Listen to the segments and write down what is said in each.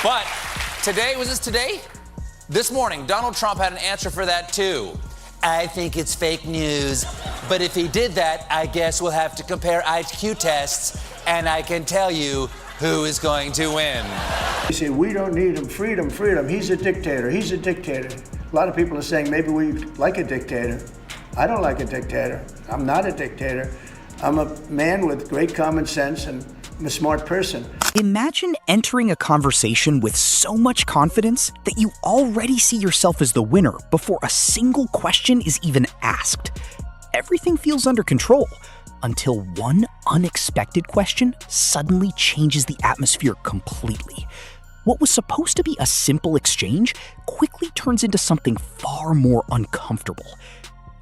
But today, was this today? This morning, Donald Trump had an answer for that, too. I think it's fake news, but if he did that, I guess we'll have to compare IQ tests, and I can tell you who is going to win. You say, we don't need him, freedom, freedom. He's a dictator, he's a dictator. A lot of people are saying maybe we like a dictator. I don't like a dictator. I'm not a dictator. I'm a man with great common sense and I'm a smart person. Imagine entering a conversation with so much confidence that you already see yourself as the winner before a single question is even asked. Everything feels under control until one unexpected question suddenly changes the atmosphere completely. What was supposed to be a simple exchange quickly turns into something far more uncomfortable.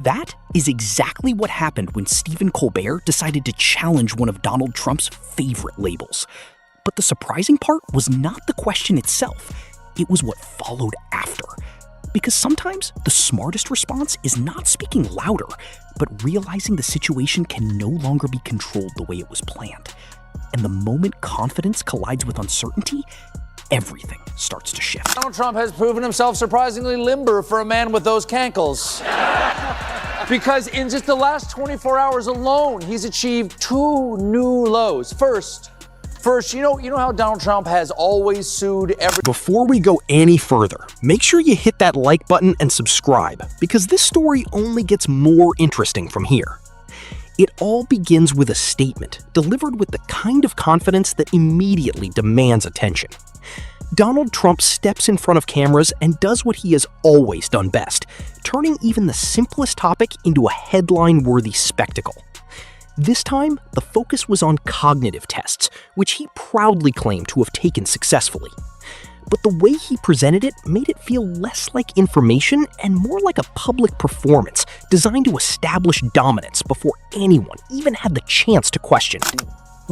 That is exactly what happened when Stephen Colbert decided to challenge one of Donald Trump's favorite labels. But the surprising part was not the question itself, it was what followed after. Because sometimes the smartest response is not speaking louder, but realizing the situation can no longer be controlled the way it was planned. And the moment confidence collides with uncertainty, everything starts to shift. Donald Trump has proven himself surprisingly limber for a man with those cankles. Because in just the last 24 hours alone, he's achieved 2 new lows. First, you know how Donald Trump has always sued every... Before we go any further, make sure you hit that like button and subscribe, because this story only gets more interesting from here. It all begins with a statement delivered with the kind of confidence that immediately demands attention. Donald Trump steps in front of cameras and does what he has always done best, turning even the simplest topic into a headline-worthy spectacle. This time, the focus was on cognitive tests, which he proudly claimed to have taken successfully. But the way he presented it made it feel less like information and more like a public performance designed to establish dominance before anyone even had the chance to question it.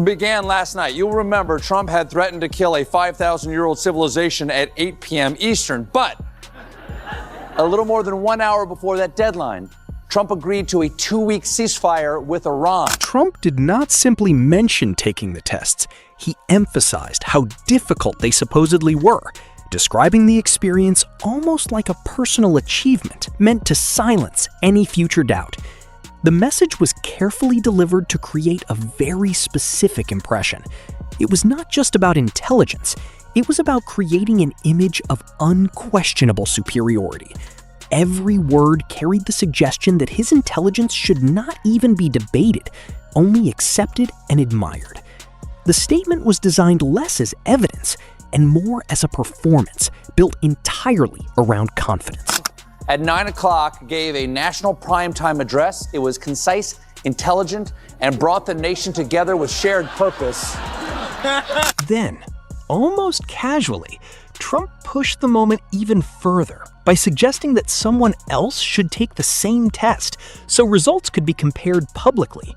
Began last night. You'll remember Trump had threatened to kill a 5,000-year-old civilization at 8 p.m. Eastern, but a little more than 1 hour before that deadline, Trump agreed to a 2-week ceasefire with Iran. Trump did not simply mention taking the tests, he emphasized how difficult they supposedly were, describing the experience almost like a personal achievement meant to silence any future doubt. The message was carefully delivered to create a very specific impression. It was not just about intelligence, it was about creating an image of unquestionable superiority. Every word carried the suggestion that his intelligence should not even be debated, only accepted and admired. The statement was designed less as evidence and more as a performance built entirely around confidence. At 9 o'clock, gave a national primetime address. It was concise, intelligent, and brought the nation together with shared purpose. Then, almost casually, Trump pushed the moment even further by suggesting that someone else should take the same test so results could be compared publicly.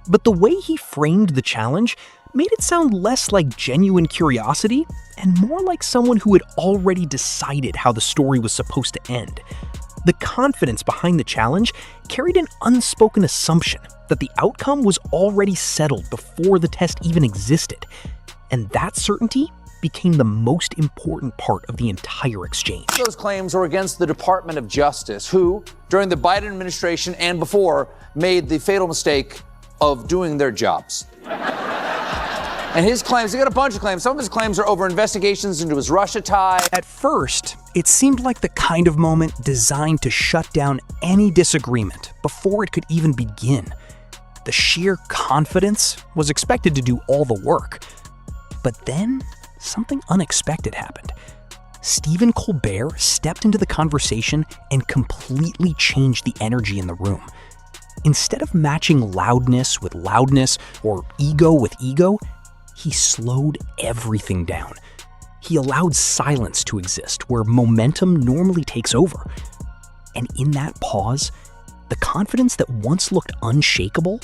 But the way he framed the challenge made it sound less like genuine curiosity and more like someone who had already decided how the story was supposed to end. The confidence behind the challenge carried an unspoken assumption that the outcome was already settled before the test even existed. And that certainty became the most important part of the entire exchange. Those claims were against the Department of Justice, who, during the Biden administration and before, made the fatal mistake of doing their jobs. And his claims, he got a bunch of claims. Some of his claims are over investigations into his Russia tie. At first, it seemed like the kind of moment designed to shut down any disagreement before it could even begin. The sheer confidence was expected to do all the work. But then, something unexpected happened. Stephen Colbert stepped into the conversation and completely changed the energy in the room. Instead of matching loudness with loudness or ego with ego, he slowed everything down. He allowed silence to exist where momentum normally takes over. And in that pause, the confidence that once looked unshakable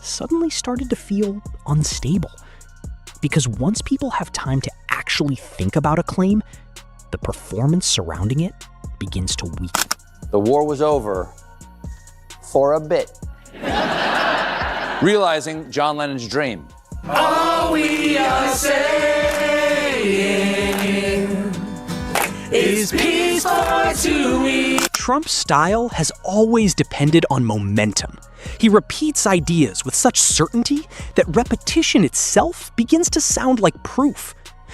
suddenly started to feel unstable. Because once people have time to actually think about a claim, the performance surrounding it begins to weaken. The war was over for a bit. Realizing John Lennon's dream. All we are saying Trump's style has always depended on momentum. He repeats ideas with such certainty that repetition itself begins to sound like proof.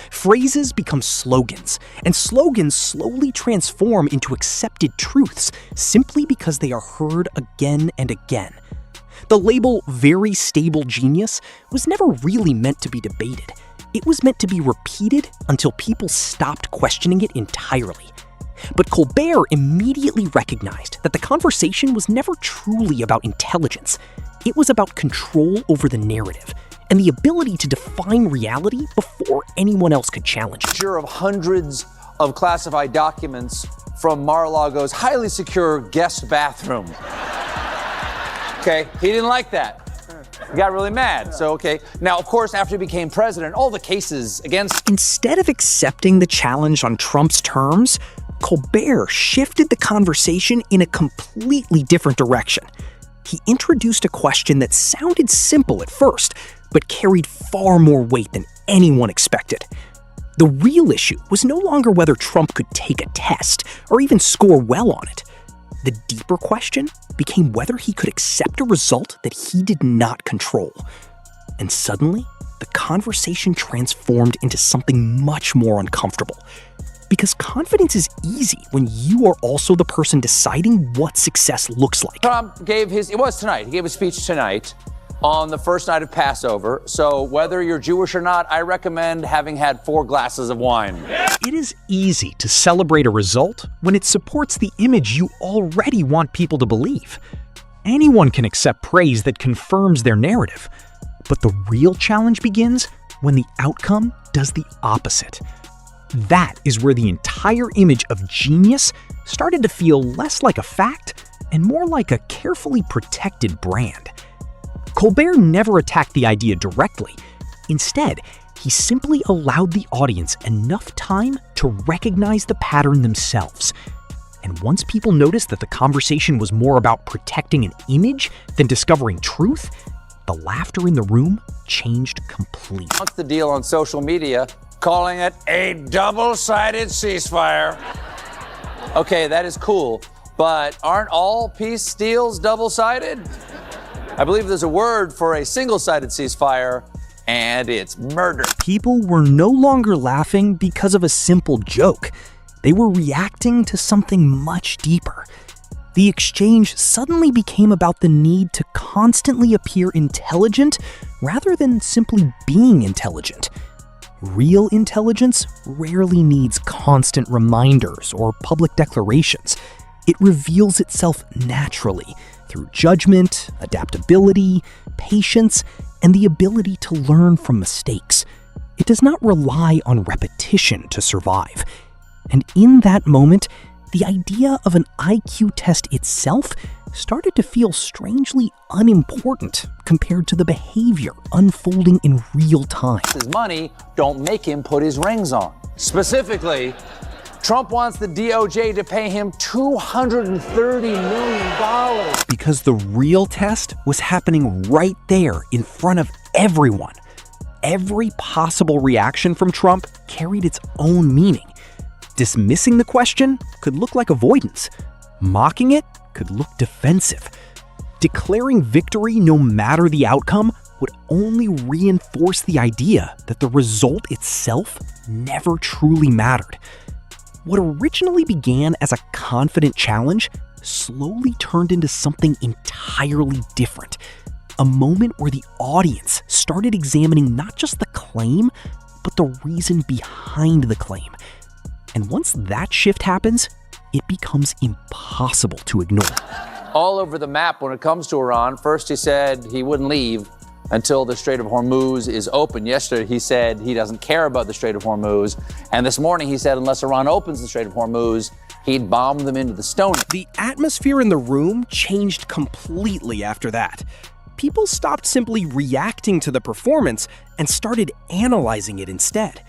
Phrases become slogans, and slogans slowly transform into accepted truths simply because they are heard again and again. The label very stable genius was never really meant to be debated. It was meant to be repeated until people stopped questioning it entirely. But Colbert immediately recognized that the conversation was never truly about intelligence. It was about control over the narrative and the ability to define reality before anyone else could challenge it. Of hundreds of classified documents from Mar-a-Lago's highly secure guest bathroom. Okay, he didn't like that. He got really mad, so okay. Now, of course, after he became president, all the cases against... Instead of accepting the challenge on Trump's terms, Colbert shifted the conversation in a completely different direction. He introduced a question that sounded simple at first, but carried far more weight than anyone expected. The real issue was no longer whether Trump could take a test or even score well on it. The deeper question became whether he could accept a result that he did not control. And suddenly, the conversation transformed into something much more uncomfortable. Because confidence is easy when you are also the person deciding what success looks like. Trump gave his speech tonight on the first night of Passover. So whether you're Jewish or not, I recommend having had 4 glasses of wine. It is easy to celebrate a result when it supports the image you already want people to believe. Anyone can accept praise that confirms their narrative. But the real challenge begins when the outcome does the opposite. That is where the entire image of genius started to feel less like a fact and more like a carefully protected brand. Colbert never attacked the idea directly. Instead, he simply allowed the audience enough time to recognize the pattern themselves. And once people noticed that the conversation was more about protecting an image than discovering truth, the laughter in the room changed completely. What's the deal on social media? Calling it a double-sided ceasefire. Okay, that is cool, but aren't all peace deals double-sided? I believe there's a word for a single-sided ceasefire, and it's murder. People were no longer laughing because of a simple joke. They were reacting to something much deeper. The exchange suddenly became about the need to constantly appear intelligent rather than simply being intelligent. Real intelligence rarely needs constant reminders or public declarations. It reveals itself naturally through judgment, adaptability, patience, and the ability to learn from mistakes. It does not rely on repetition to survive. And in that moment, the idea of an IQ test itself started to feel strangely unimportant compared to the behavior unfolding in real time. His money don't make him put his rings on. Specifically, Trump wants the DOJ to pay him $230 million. Because the real test was happening right there in front of everyone. Every possible reaction from Trump carried its own meaning. Dismissing the question could look like avoidance. Mocking it could look defensive. Declaring victory no matter the outcome would only reinforce the idea that the result itself never truly mattered. What originally began as a confident challenge slowly turned into something entirely different. A moment where the audience started examining not just the claim, but the reason behind the claim. And once that shift happens, it becomes impossible to ignore. All over the map when it comes to Iran. First he said he wouldn't leave until the Strait of Hormuz is open. Yesterday he said he doesn't care about the Strait of Hormuz. And this morning he said unless Iran opens the Strait of Hormuz, he'd bomb them into the stone. The atmosphere in the room changed completely after that. People stopped simply reacting to the performance and started analyzing it instead.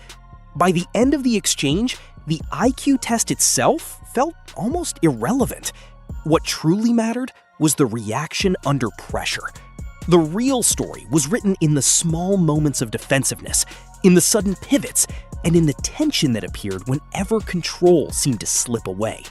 By the end of the exchange, the IQ test itself felt almost irrelevant. What truly mattered was the reaction under pressure. The real story was written in the small moments of defensiveness, in the sudden pivots, and in the tension that appeared whenever control seemed to slip away.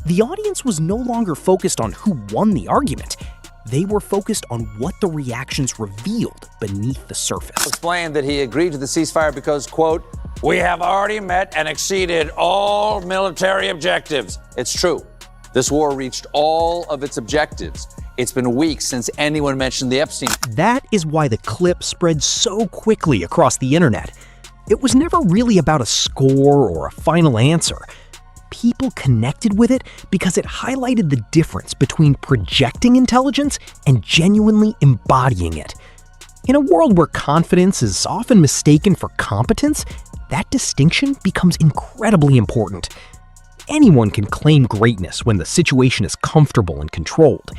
The audience was no longer focused on who won the argument. They were focused on what the reactions revealed beneath the surface. Explained that he agreed to the ceasefire because, quote, "We have already met and exceeded all military objectives." It's true. This war reached all of its objectives. It's been weeks since anyone mentioned the Epstein. That is why the clip spread so quickly across the internet. It was never really about a score or a final answer. People connected with it because it highlighted the difference between projecting intelligence and genuinely embodying it. In a world where confidence is often mistaken for competence, that distinction becomes incredibly important. Anyone can claim greatness when the situation is comfortable and controlled.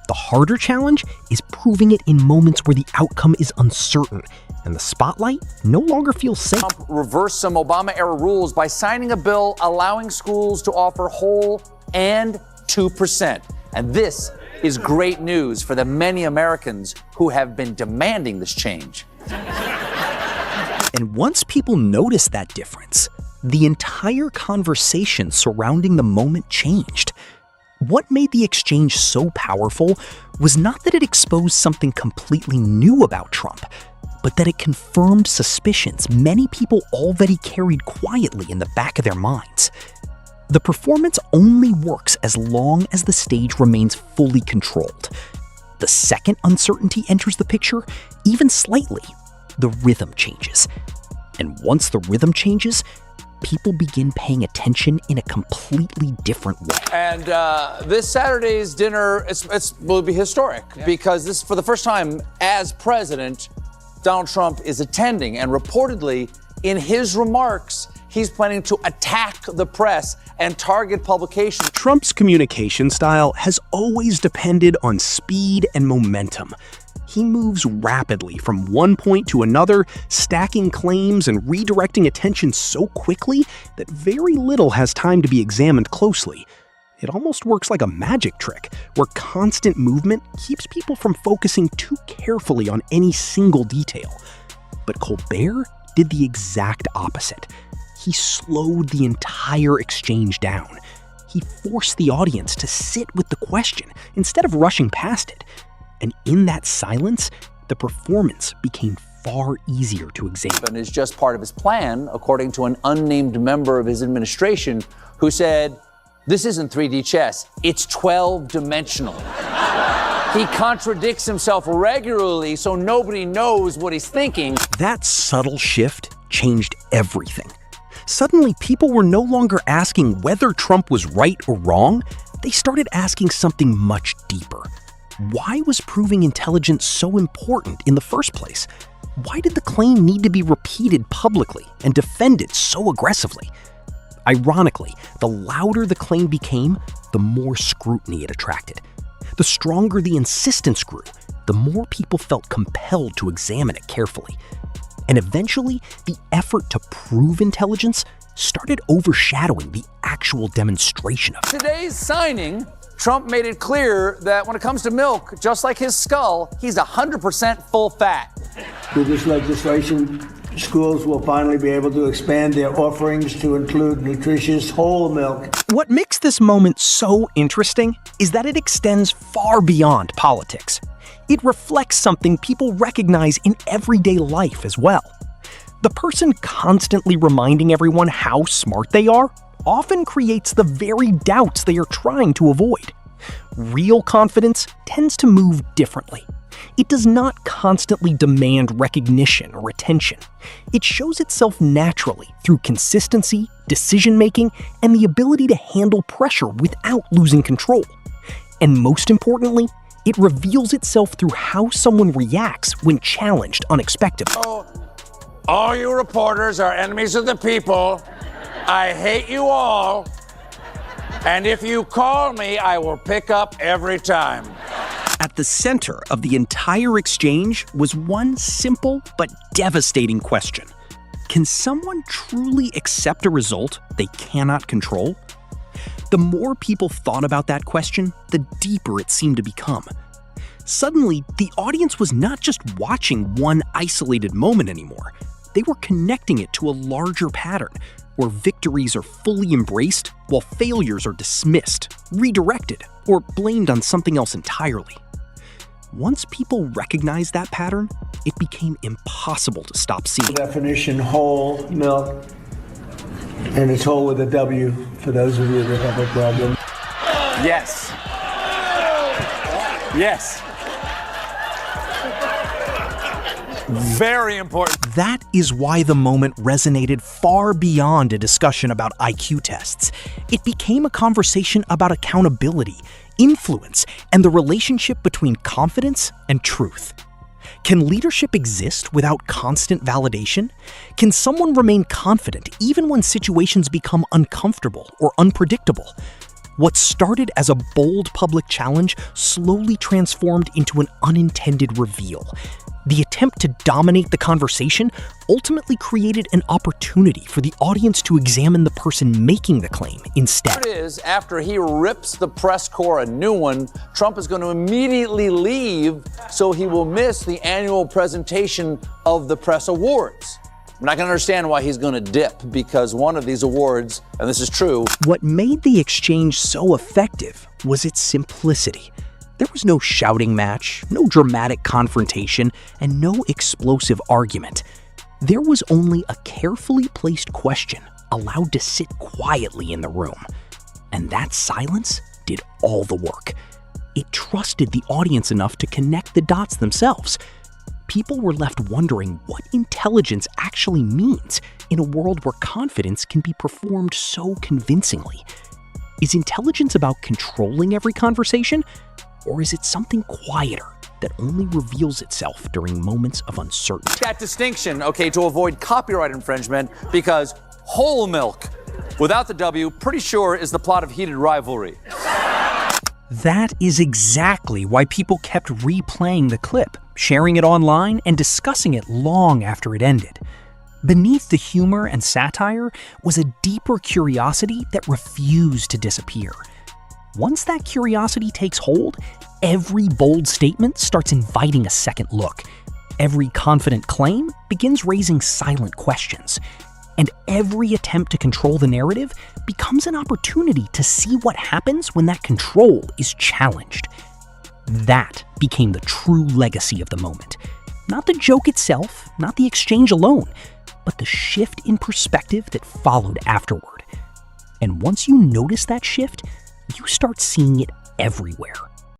The harder challenge is proving it in moments where the outcome is uncertain and the spotlight no longer feels safe. Trump reversed some Obama-era rules by signing a bill allowing schools to offer whole and 2%. And this is great news for the many Americans who have been demanding this change. And once people noticed that difference, the entire conversation surrounding the moment changed. What made the exchange so powerful was not that it exposed something completely new about Trump, but that it confirmed suspicions many people already carried quietly in the back of their minds. The performance only works as long as the stage remains fully controlled. The second uncertainty enters the picture, even slightly, the rhythm changes. And once the rhythm changes, people begin paying attention in a completely different way. And this Saturday's dinner will be historic because this, for the first time as president, Donald Trump is attending, and reportedly, in his remarks, he's planning to attack the press and target publications. Trump's communication style has always depended on speed and momentum. He moves rapidly from one point to another, stacking claims and redirecting attention so quickly that very little has time to be examined closely. It almost works like a magic trick, where constant movement keeps people from focusing too carefully on any single detail. But Colbert did the exact opposite. He slowed the entire exchange down. He forced the audience to sit with the question instead of rushing past it. And in that silence, the performance became far easier to examine. And is just part of his plan, according to an unnamed member of his administration who said, "This isn't 3D chess, it's 12-dimensional. He contradicts himself regularly so nobody knows what he's thinking." That subtle shift changed everything. Suddenly, people were no longer asking whether Trump was right or wrong. They started asking something much deeper. Why was proving intelligence so important in the first place? Why did the claim need to be repeated publicly and defended so aggressively? Ironically, the louder the claim became, the more scrutiny it attracted. The stronger the insistence grew, the more people felt compelled to examine it carefully. And eventually, the effort to prove intelligence started overshadowing the actual demonstration of it. Today's signing, Trump made it clear that when it comes to milk, just like his skull, he's 100% full fat. With this legislation, schools will finally be able to expand their offerings to include nutritious whole milk. What makes this moment so interesting is that it extends far beyond politics. It reflects something people recognize in everyday life as well. The person constantly reminding everyone how smart they are often creates the very doubts they are trying to avoid. Real confidence tends to move differently. It does not constantly demand recognition or attention. It shows itself naturally through consistency, decision-making, and the ability to handle pressure without losing control. And most importantly, it reveals itself through how someone reacts when challenged unexpectedly. All you reporters are enemies of the people. I hate you all. And if you call me, I will pick up every time. At the center of the entire exchange was one simple but devastating question. Can someone truly accept a result they cannot control? The more people thought about that question, the deeper it seemed to become. Suddenly, the audience was not just watching one isolated moment anymore. they were connecting it to a larger pattern where victories are fully embraced while failures are dismissed, redirected, or blamed on something else entirely. Once people recognized that pattern, it became impossible to stop seeing. Definition, whole milk, and it's whole with a W for those of you that have a problem. Yes. Yes. Very important. That is why the moment resonated far beyond a discussion about IQ tests. It became a conversation about accountability, influence, and the relationship between confidence and truth. Can leadership exist without constant validation? Can someone remain confident even when situations become uncomfortable or unpredictable? What started as a bold public challenge slowly transformed into an unintended reveal. The attempt to dominate the conversation ultimately created an opportunity for the audience to examine the person making the claim instead. It is, after he rips the press corps a new one, Trump is going to immediately leave, so he will miss the annual presentation of the press awards. I'm not going to understand why he's going to dip, because one of these awards, and this is true. What made the exchange so effective was its simplicity. There was no shouting match, no dramatic confrontation, and no explosive argument. There was only a carefully placed question allowed to sit quietly in the room. And that silence did all the work. It trusted the audience enough to connect the dots themselves. People were left wondering what intelligence actually means in a world where confidence can be performed so convincingly. Is intelligence about controlling every conversation? Or is it something quieter that only reveals itself during moments of uncertainty? That distinction, okay, to avoid copyright infringement, because whole milk, without the W, pretty sure is the plot of Heated Rivalry. That is exactly why people kept replaying the clip, sharing it online, and discussing it long after it ended. Beneath the humor and satire was a deeper curiosity that refused to disappear. Once that curiosity takes hold, every bold statement starts inviting a second look. Every confident claim begins raising silent questions. And every attempt to control the narrative becomes an opportunity to see what happens when that control is challenged. That became the true legacy of the moment. Not the joke itself, not the exchange alone, but the shift in perspective that followed afterward. And once you notice that shift, you start seeing it everywhere.